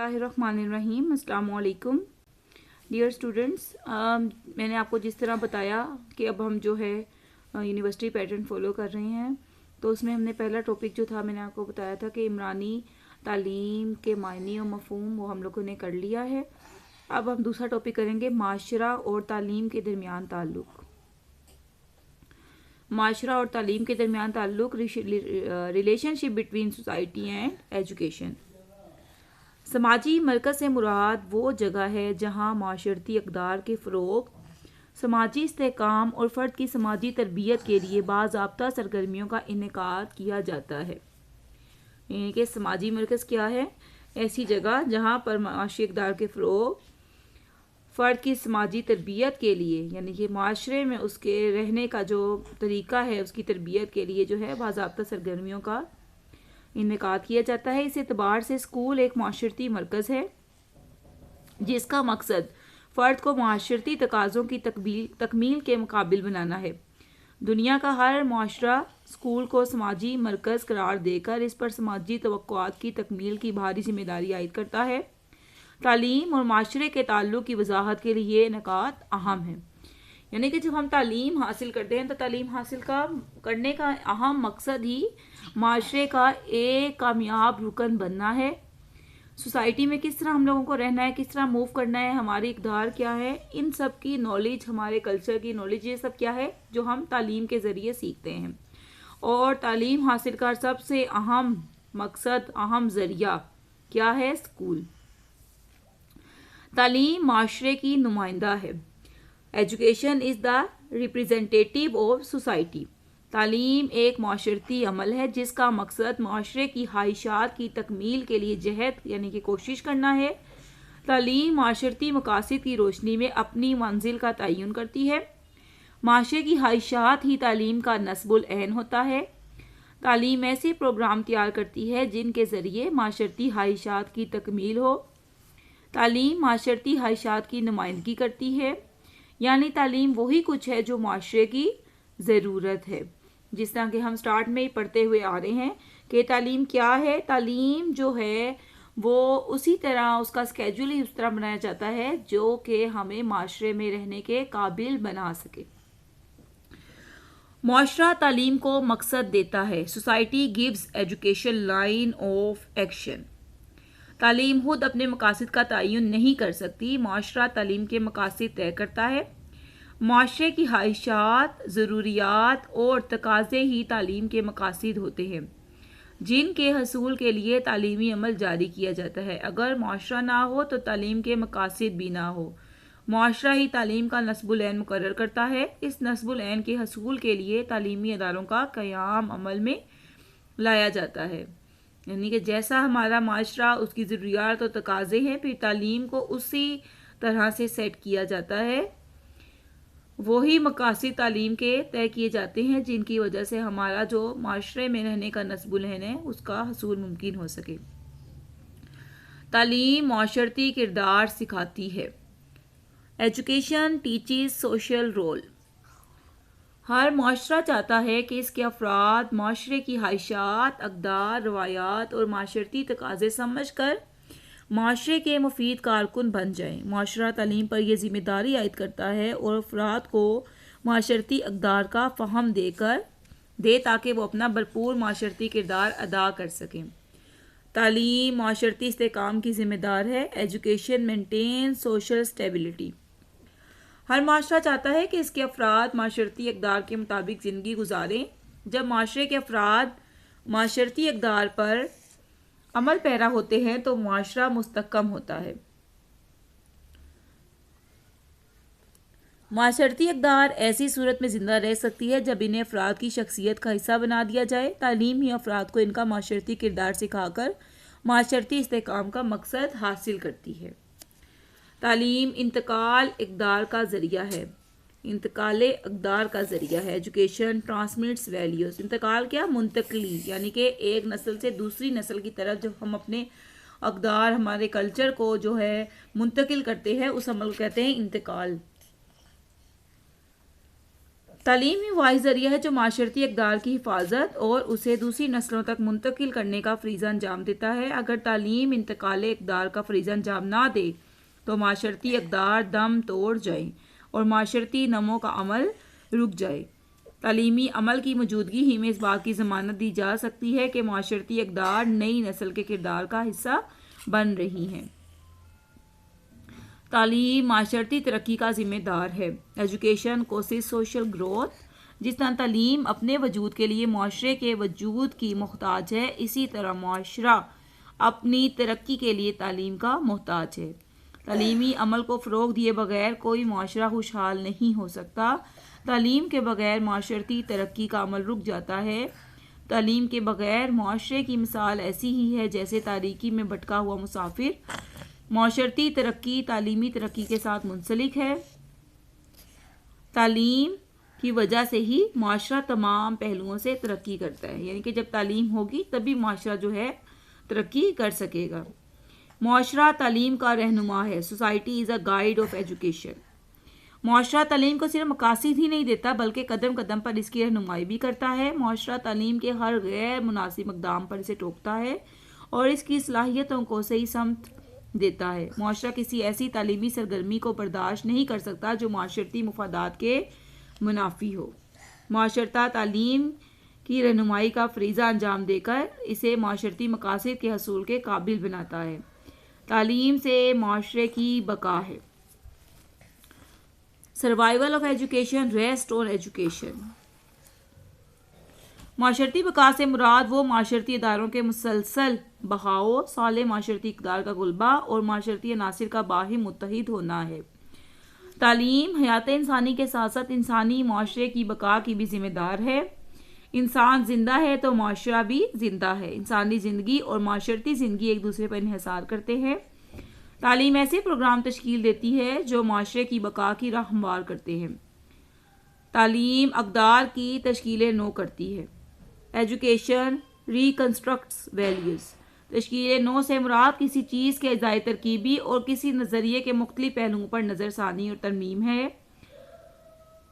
बिस्मिल्लाहिर्रहमानिर्रहीम। अस्सलाम वालेकुम डियर स्टूडेंट्स। मैंने आपको जिस तरह बताया कि अब हम जो है यूनिवर्सिटी पैटर्न फॉलो कर रहे हैं, तो उसमें हमने पहला टॉपिक जो था मैंने आपको बताया था कि इमरानी तालीम के मायने और मफ़हूम, वो हम लोगों ने कर लिया है। अब हम दूसरा टॉपिक करेंगे माशरा और तालीम के दरमियान ताल्लुक़। माशरा और तालीम के दरमियान ताल्लुक़, relationship between society and education. समाजी मरकज़ से मुराद वो जगह है जहाँ माशरती अक़दार के फ़रोग़, समाजी इस्तेहकाम और फ़र्द की समाजी तरबियत के लिए बाज़ाब्ता सरगर्मियों का इनेकाद किया जाता है। यानी कि समाजी मरकज़ क्या है? ऐसी जगह जहाँ पर माशी इक़दार के फ़रोग़, फ़र्द की समाजी तरबियत के लिए, यानी कि माशरे में उसके रहने का जो तरीक़ा है, उसकी तरबियत के लिए जो है बाज़ाब्ता सरगर्मियों का इनेकाद किया जाता है। इस एतबार से स्कूल एक माशरती मरकज़ है जिसका मकसद फ़र्द को माशरती तकाज़ों की तकमील के मुकाबिल बनाना है। दुनिया का हर माशरा स्कूल को समाजी मरकज़ करार देकर इस पर समाजी तवक्कुआत की तकमील की भारी जिम्मेदारी आयद करता है। तालीम और माशरे के ताल्लुक़ की वजाहत के लिए ये निकात अहम है। यानी कि जब हम तालीम हासिल करते हैं तो तालीम हासिल करने का अहम मकसद ही माशरे का एक कामयाब रुकन बनना है। सोसाइटी में किस तरह हम लोगों को रहना है, किस तरह मूव करना है, हमारी इक़दार क्या है, इन सब की नॉलेज, हमारे कल्चर की नॉलेज, ये सब क्या है जो हम तालीम के ज़रिए सीखते हैं। और तालीम हासिल का सबसे अहम मकसद, अहम ज़रिया क्या है? स्कूल। तालीम माशरे की नुमाइंदा है। Education is the representative of society. तालीम एक माशरती अमल है जिसका मकसद माशरे की ख्वाहिशात की तकमील के लिए जहद यानी कि कोशिश करना है। तालीम माशरती मकासद की रोशनी में अपनी मंजिल का तयन करती है। माशरे की ख्वाहिशात ही तालीम का नस्बुल ऐन होता है। तालीम ऐसे प्रोग्राम तैयार करती है जिनके ज़रिए माशरती ख्वाहिशात की तकमील हो। तालीम माशरती ख्वाहिशात की नुमाइंदगी करती है, यानी तालीम वही कुछ है जो माशरे की ज़रूरत है। जिस तरह कि हम स्टार्ट में ही पढ़ते हुए आ रहे हैं कि तालीम क्या है। तालीम जो है वो उसी तरह, उसका स्केड्यूल ही उस तरह बनाया जाता है जो कि हमें माशरे में रहने के काबिल बना सके। माशरा तालीम को मकसद देता है। Society gives education line of action. तालीम खुद अपने मकासद का तयन नहीं कर सकती, माशरा तालीम के मकासद तय करता है। माशरे की ख्वाहिशात, ज़रूरियात और तकाज़े ही तालीम के मकासद होते हैं जिनके हसूल के लिए तालीमी अमल जारी किया जाता है। अगर माशरा ना हो तो तालीम के मकासद भी ना हो। माशरा ही तालीम का नस्बुल ऐन मुकर्रर करता है। इस नस्बुल ऐन के हसूल के लिए तालीमी अदारों का क़याम अमल में लाया जाता है। यानी कि जैसा हमारा माशरा, उसकी ज़रूरियात और तकाज़े हैं, फिर तालीम को उसी तरह से सेट किया जाता है। वही मकासद तालीम के तय किए जाते हैं जिनकी वजह से हमारा जो माशरे में रहने का नस्बुल ऐन है उसका हसूल मुमकिन हो सके। तालीम माशरती किरदार सिखाती है। Education teaches social role. हर माशरा चाहता है कि इसके अफराद माशरे की ख्वाहिशात, अक़दार, रवायात और माशरती तकाज़े समझ कर माशरे के मुफीद कारकुन बन जाएं। माशरा तालीम पर यह ज़िम्मेदारी आयद करता है और अफराद को माशरती अक़दार का फ़हम दे ताकि वो अपना भरपूर माशरती किरदार अदा कर सकें। तालीम माशरती इस्तेहकाम की ज़िम्मेदार है। Education maintain social stability. हर माशरा चाहता है कि इसके अफराद माशरती अक़दार के मुताबिक ज़िंदगी गुजारें। जब माशरे के अफराद माशरती अक़दार पर अमल पैरा होते हैं तो माशरा मुस्तहकम होता है। माशरती अक़दार ऐसी सूरत में ज़िंदा रह सकती है जब इन्हें अफराद की शख्सियत का हिस्सा बना दिया जाए। तालीम ही अफराद को इनका माशरती किरदार सिखाकर माशरती इस्तेहकाम का मकसद हासिल करती है। तालीम इंतकाल इक़दार का ज़रिया है। इंतकाले अक़दार का ज़रिया है। Education transmits values. इंतकाल क्या? मुंतकली, यानी कि एक नस्ल से दूसरी नस्ल की तरफ जब हम अपने अक़दार, हमारे कल्चर को जो है मुंतकिल करते हैं, उस अमल को कहते हैं इंतकाल। तालीम ही वाहिद ज़रिया है जो माशरती इक़दार की हिफाजत और उसे दूसरी नस्लों तक मुंतकिल करने का फ़रीज़ा अंजाम देता है। अगर तालीम इंतकाल इक़दार का फ़रीज़ा अंजाम ना दे तो माशरती इक़दार दम तोड़ जाए और माशरती नमो का अमल रुक जाए। तालीमी अमल की मौजूदगी ही में इस बात की ज़मानत दी जा सकती है कि माशरती इक़दार नई नस्ल के किरदार का हिस्सा बन रही हैं। तालीम माशरती तरक्की का ज़िम्मेदार है। एजुकेशन कोसिस सोशल ग्रोथ। जिस तरह तालीम अपने वजूद के लिए माशरे के वजूद की मोहताज है, इसी तरह माशरा अपनी तरक्की के लिए तालीम का मोहताज है। तालीमी अमल को फ़रोग़ दिए बगैर कोई माशरा खुशहाल नहीं हो सकता। तालीम के बगैर माशरती तरक्की का अमल रुक जाता है। तालीम के बगैर माशरे की मिसाल ऐसी ही है जैसे तारीकी में भटका हुआ मुसाफिर। माशरती तरक्की तालीमी तरक्की के साथ मुंसलिक है। तालीम की वजह से ही माशरा तमाम पहलुओं से तरक्की करता है, यानी कि जब तालीम होगी तभी माशरा जो है तरक्की कर सकेगा। माशरा तालीम का रहनुमा है। Society is a guide of education. माशरा तालीम को सिर्फ मकासद ही नहीं देता बल्कि कदम कदम पर इसकी रहनुमाई भी करता है। माशरा तालीम के हर गैर मुनासिब इक़दाम पर इसे टोकता है और इसकी सलाहियतों को सही समत देता है। माशरा किसी ऐसी तालीमी सरगर्मी को बर्दाश्त नहीं कर सकता जो माशरती मुफादात के मुनाफी हो। माशरता तालीम की रहनुमाई का फ़रीज़ा अंजाम देकर इसे माशरती मकासद के हसूल के काबिल बनाता है। तालीम से माशरे की बका है। Survival of education, rest on education. माशरती बका से मुराद वो माशरती इदारों के मुसलसल बहाव, साले माशरती इक़दार का गुलबा और माशरती अनासिर का बाहिम मुत्तहिद होना है। तालीम हयात इंसानी के साथ साथ इंसानी माशरे की बका की भी ज़िम्मेदार है। इंसान ज़िंदा है तो माशरा भी ज़िंदा है। इंसानी ज़िंदगी और माशरती ज़िंदगी एक दूसरे पर इन्हिसार करते हैं। तालीम ऐसे प्रोग्राम तश्कील देती है जो माशरे की बका की राह हमवार करते हैं। तालीम अक़दार की तश्कील नो करती है। Education reconstructs values. तश्कील नो से मुराद किसी चीज़ के अज़ाई तरकीबी और किसी नज़रिए के मुख्तलिफ पहलुओं पर नज़रसानी और तरमीम है।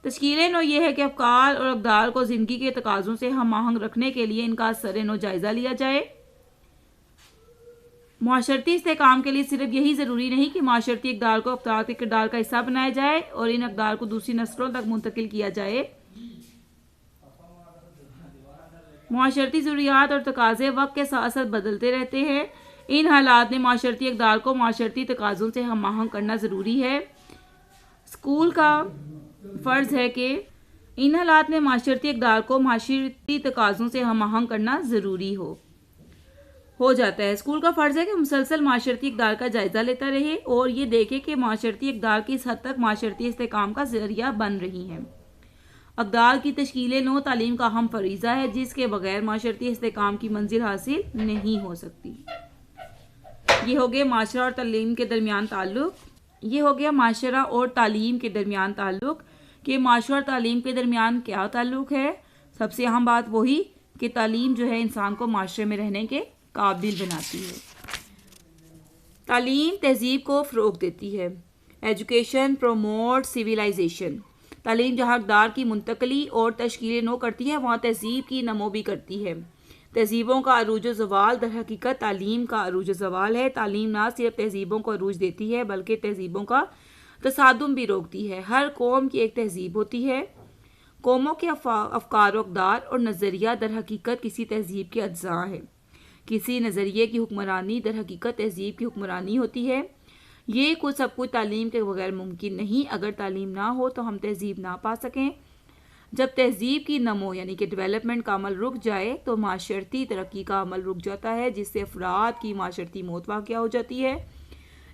तश्कील नो ये है कि अफ़कार और अक़दार को ज़िंदगी के तकाज़ों से हम आहंग रखने के लिए इनका असर नो जायज़ा लिया जाए। माशरती इस्तेहकाम के लिए सिर्फ यही ज़रूरी नहीं कि माशरती इक़दार को अफ़राद के किरदार का हिस्सा बनाया जाए और इन अक़दार को दूसरी नस्लों तक मुंतकिल किया जाए। माशरती ज़रूरियात और तकाज़े वक्त के साथ साथ बदलते रहते हैं। इन हालात में माशरती इक़दार को माशरती तकाज़ों से हम आहंग करना ज़रूरी है। स्कूल का फ़र्ज़ है कि इन हालात में माशरती इक़दार को माशरती तकाज़ों से हम आहंग करना ज़रूरी हो जाता है। स्कूल का फ़र्ज़ है कि मुसलसल माशरती इक़दार का जायज़ा लेता रहे और ये देखे कि माशरती इक़दार किस हद तक माशरती इस्तेहकाम का ज़रिया बन रही हैं। अक़दार की तश्कील नो तालीम का अहम फ़रीज़ा है जिसके बगैर माशरती इस्तेहकाम की मंजिल हासिल नहीं हो सकती। ये हो गया माशरा और तालीम के दरमियान ताल्लुक़। ये हो गया माशरा और तालीम के दरमियान ताल्लुक़ कि माशरा और तालीम के दरमियान क्या ताल्लुक़ है। सबसे अहम बात वही कि तालीम जो है इंसान को माशरे में रहने के काबिल बनाती है। तालीम तहज़ीब को फ़रोग़ देती है। Education promote civilisation. तालीम जहाँ अक़दार की मुंतकली और तश्कील नो करती है वहाँ तहज़ीब की नमो भी करती है। तहज़ीबों का अरूज ज़वाल दर हकीकत तालीम का अरूज ज़वाल है। तालीम ना सिर्फ तहज़ीबों को अरूज देती है बल्कि तहज़ीबों का तसादुम भी रोकती है। हर कौम की एक तहज़ीब होती है। कौमों के अफ़कार अक़दार और नज़रिया दर हकीकत किसी तहज़ीब के अज्जा है। किसी नज़रिए की हुक्मरानी दर हकीकत तहज़ीब की हुक्मरानी होती है। ये कुछ सब कुछ तालीम के बगैर मुमकिन नहीं। अगर तालीम ना हो तो हम तहज़ीब ना पा सकें। जब तहज़ीब की नमो यानी कि डेवलपमेंट का अमल रुक जाए तो माशरती तरक्की का अमल रुक जाता है जिससे अफराद की माशरती मौत वाक़या हो जाती है।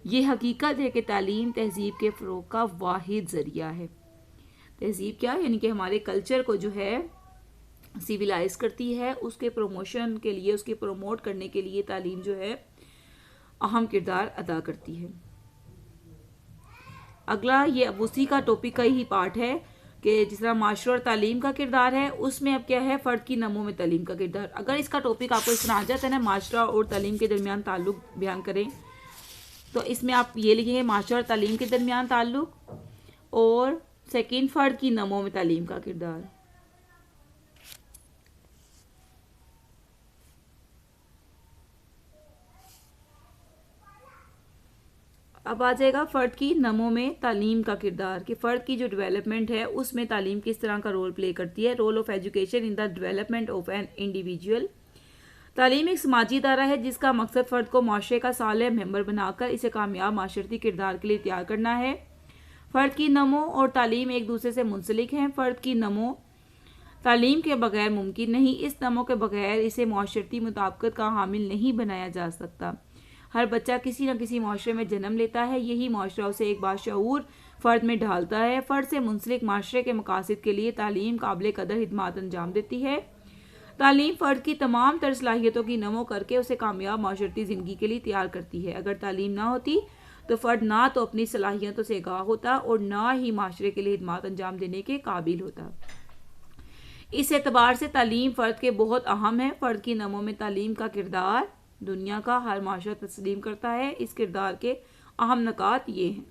ये हकीकत है कि तालीम तहज़ीब के फ़रोग़ का वाहिद ज़रिया है। तहज़ीब क्या यानी कि हमारे कल्चर को जो है सिविलाइज़ करती है, उसके प्रमोशन के लिए, उसके प्रमोट करने के लिए तालीम जो है अहम किरदार अदा करती है। अगला ये अब उसी का टॉपिक का ही पार्ट है कि जिस तरह माशरा और तालीम का किरदार है उसमें अब क्या है फ़र्द की नमो में तालीम का किरदार। अगर इसका टॉपिक आपको इस तरह आ जाता है ना, माशरा और तालीम के दरमियान ताल्लुक़ बयान करें, तो इसमें आप ये लिखेंगे माशरा और तालीम के दरमियान ताल्लुक़ और सेकंड, फ़र्द की नमो में तालीम का किरदार। अब आ जाएगा फ़र्द की नमो में तालीम का किरदार, कि फ़र्द की जो डेवलपमेंट है उसमें तालीम किस तरह का रोल प्ले करती है। Role of education in the development of an individual. तालीम एक समाजी इदारा है जिसका मकसद फ़र्द को माशरे का सालेह मेंबर बनाकर इसे कामयाब माशरती किरदार के लिए तैयार करना है। फ़र्द की नमो और तालीम एक दूसरे से मुंसलिक हैं। फ़र्द की नमो तालीम के बगैर मुमकिन नहीं। इस नमो के बगैर इसे माशरती मुताबिकत का हामिल नहीं बनाया जा सकता। हर बच्चा किसी न किसी माशरे में जन्म लेता है, यही माशरा उसे एक बाशऊर फ़र्द में ढालता है। फ़र्द से मुंसलिक माशरे के मकासद के लिए तालीम काबिल कदर हिदमात अंजाम देती है। तालीम फ़र्द की तमाम तर सलाहियतों की नमो करके उसे कामयाब माशरती ज़िंदगी के लिए तैयार करती है। अगर तालीम ना होती तो फ़र्द ना तो अपनी सलाहियतों से आगाह होता और ना ही माशरे के लिए हिदमात अंजाम देने के काबिल होता। इस एतबार से तालीम फ़र्द के बहुत अहम है। फ़र्द की नमो में तालीम का किरदार दुनिया का हर माशरा तस्लीम करता है। इस किरदार के अहम नकात ये हैं।